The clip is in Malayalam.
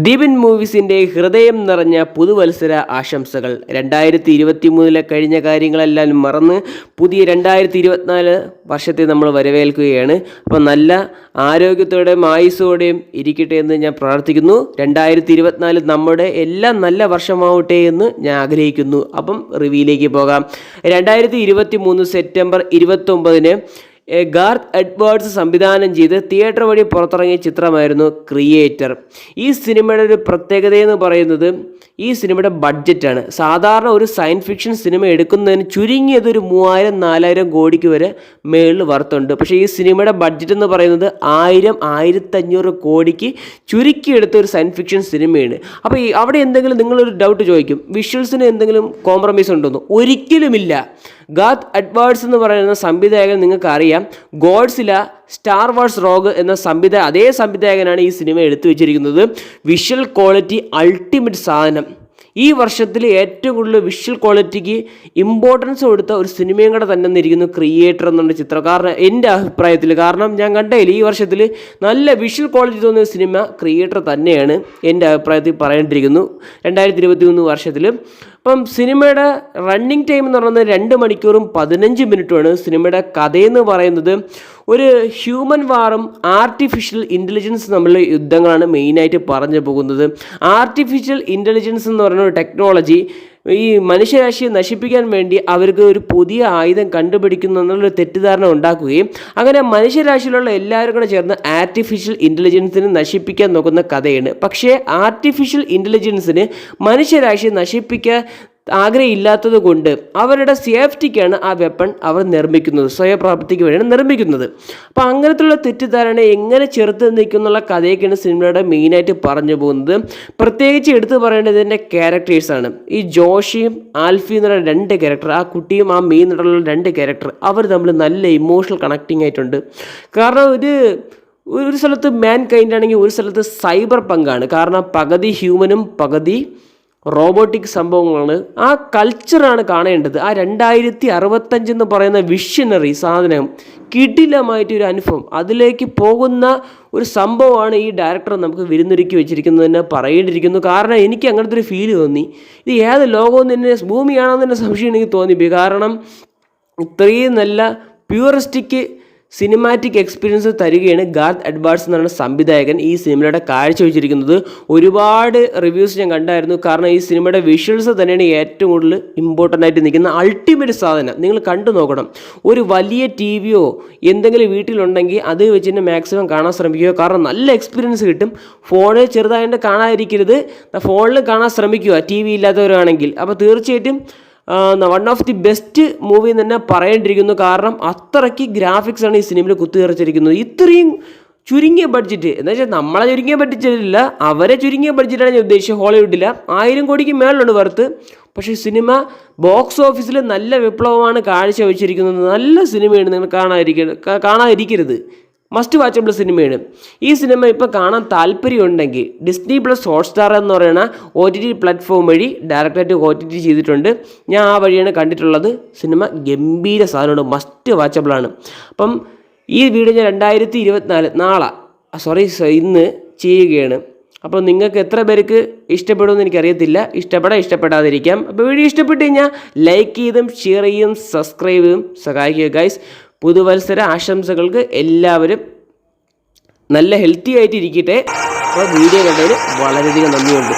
ദീപിൻ മൂവീസിൻ്റെ ഹൃദയം നിറഞ്ഞ പുതുവത്സര ആശംസകൾ. 2023 കഴിഞ്ഞ കാര്യങ്ങളെല്ലാം മറന്ന് പുതിയ 2024 വർഷത്തെ നമ്മൾ വരവേൽക്കുകയാണ്. അപ്പോൾ നല്ല ആരോഗ്യത്തോടെയും ആയുസ്സോടെയും ഇരിക്കട്ടെ എന്ന് ഞാൻ പ്രാർത്ഥിക്കുന്നു. 2024 നമ്മുടെ എല്ലാം നല്ല വർഷമാവട്ടെ എന്ന് ഞാൻ ആഗ്രഹിക്കുന്നു. അപ്പം റിവ്യൂയിലേക്ക് പോകാം. 2023 സെപ്റ്റംബർ 29 ഗാർത്ത് എഡ്വേർഡ്സ് സംവിധാനം ചെയ്ത് തിയേറ്റർ വഴി പുറത്തിറങ്ങിയ ചിത്രമായിരുന്നു ക്രിയേറ്റർ. ഈ സിനിമയുടെ ഒരു പ്രത്യേകതയെന്ന് പറയുന്നത് ഈ സിനിമയുടെ ബഡ്ജറ്റാണ്. സാധാരണ ഒരു സയൻസ് ഫിക്ഷൻ സിനിമ എടുക്കുന്നതിന് ചുരുങ്ങിയത് ഒരു 3000-4000 കോടിക്ക് വരെ മേളിൽ വർത്തുണ്ട്. പക്ഷേ ഈ സിനിമയുടെ ബഡ്ജറ്റ് എന്ന് പറയുന്നത് 1000-1500 കോടിക്ക് ചുരുക്കിയെടുത്ത ഒരു സയൻസ് ഫിക്ഷൻ സിനിമയാണ്. അപ്പോൾ അവിടെ എന്തെങ്കിലും നിങ്ങളൊരു ഡൗട്ട് ചോദിക്കും, വിഷ്വൽസിന് എന്തെങ്കിലും കോംപ്രമൈസ് ഉണ്ടോന്ന്? ഒരിക്കലുമില്ല. ഗാർത്ത് എഡ്വേർഡ്സ് എന്ന് പറയുന്ന സംവിധായകൻ നിങ്ങൾക്ക് അറിയാം. ഗോഡ്സില, സ്റ്റാർ വാർസ് റോഗ് എന്ന അതേ സംവിധായകനാണ് ഈ സിനിമ എടുത്തു വെച്ചിരിക്കുന്നത്. വിഷ്വൽ ക്വാളിറ്റി അൾട്ടിമേറ്റ് സാധനം. ഈ വർഷത്തിൽ ഏറ്റവും കൂടുതൽ വിഷ്വൽ ക്വാളിറ്റിക്ക് ഇമ്പോർട്ടൻസ് കൊടുത്ത ഒരു സിനിമയും കൂടെ തന്നെ ഇരിക്കുന്നു ക്രിയേറ്റർ എന്നുള്ള ചിത്രം. കാരണം എൻ്റെ അഭിപ്രായത്തിൽ, കാരണം ഞാൻ കണ്ടതിൽ ഈ വർഷത്തിൽ നല്ല വിഷ്വൽ ക്വാളിറ്റി തോന്നിയ സിനിമ ക്രിയേറ്റർ തന്നെയാണ് എൻ്റെ അഭിപ്രായത്തിൽ പറയേണ്ടിയിരിക്കുന്നു 2023 വർഷത്തിൽ. അപ്പം സിനിമയുടെ റണ്ണിങ് ടൈം എന്ന് പറയുന്നത് 2 മണിക്കൂറും 15 മിനിറ്റുമാണ്. സിനിമയുടെ കഥയെന്ന് പറയുന്നത് ഒരു ഹ്യൂമൻ വാറും ആർട്ടിഫിഷ്യൽ ഇൻ്റലിജൻസ് തമ്മിലുള്ള യുദ്ധങ്ങളാണ് മെയിനായിട്ട് പറഞ്ഞു പോകുന്നത്. ആർട്ടിഫിഷ്യൽ ഇൻ്റലിജൻസ് എന്ന് പറയുന്ന ഒരു ടെക്നോളജി ഈ മനുഷ്യരാശിയെ നശിപ്പിക്കാൻ വേണ്ടി അവർക്ക് ഒരു പുതിയ ആയുധം കണ്ടുപിടിക്കുന്നു എന്നുള്ളൊരു തെറ്റിദ്ധാരണ ഉണ്ടാക്കുകയും അങ്ങനെ മനുഷ്യരാശിയിലുള്ള എല്ലാവരും കൂടെ ചേർന്ന് ആർട്ടിഫിഷ്യൽ ഇൻ്റലിജൻസിനെ നശിപ്പിക്കാൻ നോക്കുന്ന കഥയാണ്. പക്ഷേ ആർട്ടിഫിഷ്യൽ ഇൻ്റലിജൻസിന് മനുഷ്യരാശിയെ നശിപ്പിക്കാൻ ആഗ്രഹമില്ലാത്തത് കൊണ്ട് അവരുടെ സേഫ്റ്റിക്കാണ് ആ വെപ്പൺ അവർ നിർമ്മിക്കുന്നത്, സ്വയപ്രാപ്തിക്ക് വേണ്ടിയാണ് നിർമ്മിക്കുന്നത്. അപ്പോൾ അങ്ങനത്തുള്ള തെറ്റിദ്ധാരണ എങ്ങനെ ചെറുത്ത് നിൽക്കുന്നുള്ള കഥയൊക്കെയാണ് സിനിമയുടെ മെയിനായിട്ട് പറഞ്ഞു പോകുന്നത്. പ്രത്യേകിച്ച് എടുത്തു പറയേണ്ടത് ഇതിൻ്റെ ക്യാരക്ടേഴ്സാണ്. ഈ ജോഷിയും ആൽഫി എന്ന് പറയുന്ന 2 ക്യാരക്ടർ, ആ കുട്ടിയും ആ മെയിൻ നടനുള്ള 2 ക്യാരക്ടർ, അവർ തമ്മിൽ നല്ല ഇമോഷണൽ കണക്റ്റിംഗ് ആയിട്ടുണ്ട്. കാരണം ഒരു സ്ഥലത്ത് മാൻ കൈൻഡ് ആണെങ്കിൽ ഒരു സ്ഥലത്ത് സൈബർ പങ്കാണ്. കാരണം പകുതി ഹ്യൂമനും പകുതി റോബോട്ടിക് സംഭവങ്ങളാണ്. ആ കൾച്ചറാണ് കാണേണ്ടത്. ആ 2065 എന്ന് പറയുന്ന വിഷനറി സാധനം കിടിലമായിട്ടൊരു അനുഭവം, അതിലേക്ക് പോകുന്ന ഒരു സംഭവമാണ് ഈ ഡയറക്ടർ നമുക്ക് വിരുന്നൊരുക്കി വെച്ചിരിക്കുന്നതെന്ന് പറയേണ്ടിയിരിക്കുന്നു. കാരണം എനിക്ക് അങ്ങനത്തെ ഒരു ഫീല് തോന്നി. ഇത് ഏത് ലോകമെന്ന് തന്നെ, ഭൂമിയാണെന്ന് തന്നെ സംശയം എനിക്ക് തോന്നിപ്പോയി. കാരണം ഇത്രയും നല്ല പ്യൂറിസ്റ്റിക് സിനിമാറ്റിക് എക്സ്പീരിയൻസ് തരികയാണ് ഗാർത്ത് എഡ്വേർഡ്സ് എന്ന് പറയുന്ന സംവിധായകൻ ഈ സിനിമയുടെ കാഴ്ചവെച്ചിരിക്കുന്നത്. ഒരുപാട് റിവ്യൂസ് ഞാൻ കണ്ടായിരുന്നു. കാരണം ഈ സിനിമയുടെ വിഷ്വൽസ് തന്നെയാണ് ഏറ്റവും കൂടുതൽ ഇമ്പോർട്ടൻ്റ് ആയിട്ട് നിൽക്കുന്ന അൾട്ടിമേറ്റ് സാധനം. നിങ്ങൾ കണ്ടു നോക്കണം. ഒരു വലിയ TV എന്തെങ്കിലും വീട്ടിലുണ്ടെങ്കിൽ അത് വെച്ച് തന്നെ മാക്സിമം കാണാൻ ശ്രമിക്കുക. കാരണം നല്ല എക്സ്പീരിയൻസ് കിട്ടും. ഫോണിൽ ചെറുതായിട്ട് കാണാതിരിക്കരുത്, ഫോണിൽ കാണാൻ ശ്രമിക്കുക TV ഇല്ലാത്തവരാണെങ്കിൽ. അപ്പോൾ തീർച്ചയായിട്ടും one of the best movie എന്ന് തന്നെ പറയേണ്ടിയിരിക്കുന്നു. കാരണം അത്രയ്ക്ക് ഗ്രാഫിക്സാണ് ഈ സിനിമയിൽ കുത്തിനിറച്ചിരിക്കുന്നത്. ഇത്രയും ചുരുങ്ങിയ ബഡ്ജറ്റ് എന്ന് വെച്ചാൽ നമ്മളെ ചുരുങ്ങിയ ബഡ്ജറ്റില്ല, അവരെ ചുരുങ്ങിയ ബഡ്ജറ്റാണ് ഞാൻ ഉദ്ദേശിച്ചത്. ഹോളിവുഡില്ല 1000 കോടിക്ക് മേളിലുണ്ട് വർത്ത്. പക്ഷേ സിനിമ ബോക്സ് ഓഫീസിൽ നല്ല വിപ്ലവമാണ് കാഴ്ചവെച്ചിരിക്കുന്നത്. നല്ല സിനിമയാണ്, നിങ്ങൾ കാണാതിരിക്കരുത്. മസ്റ്റ് വാച്ചബിൾ സിനിമയാണ്. ഈ സിനിമ ഇപ്പോൾ കാണാൻ താല്പര്യമുണ്ടെങ്കിൽ ഡിസ്നി പ്ലസ് ഹോട്ട്സ്റ്റാർ എന്ന് പറയുന്ന OTT പ്ലാറ്റ്ഫോം വഴി ഡയറക്റ്റായിട്ട് OTT ചെയ്തിട്ടുണ്ട്. ഞാൻ ആ വഴിയാണ് കണ്ടിട്ടുള്ളത്. സിനിമ ഗംഭീര സാധനമാണ്, മസ്റ്റ് വാച്ചബിളാണ്. അപ്പം ഈ വീഡിയോ ഞാൻ 2024 ഇന്ന് ചെയ്യുകയാണ്. അപ്പോൾ നിങ്ങൾക്ക് എത്ര പേർക്ക് ഇഷ്ടപ്പെടുമെന്ന് എനിക്കറിയത്തില്ല. ഇഷ്ടപ്പെടാതിരിക്കാം. അപ്പോൾ വീഡിയോ ഇഷ്ടപ്പെട്ട് കഴിഞ്ഞാൽ ലൈക്ക് ചെയ്തും ഷെയർ ചെയ്യും സബ്സ്ക്രൈബ് ചെയ്തും സഹായിക്കുക ഗൈസ്. പുതുവത്സര ആശംസകൾക്ക് എല്ലാവരും നല്ല ഹെൽത്തി ആയിട്ട് ഇരിക്കട്ടെ. അപ്പോൾ വീഡിയോ കണ്ടതിന് വളരെയധികം നന്ദിയുണ്ട്.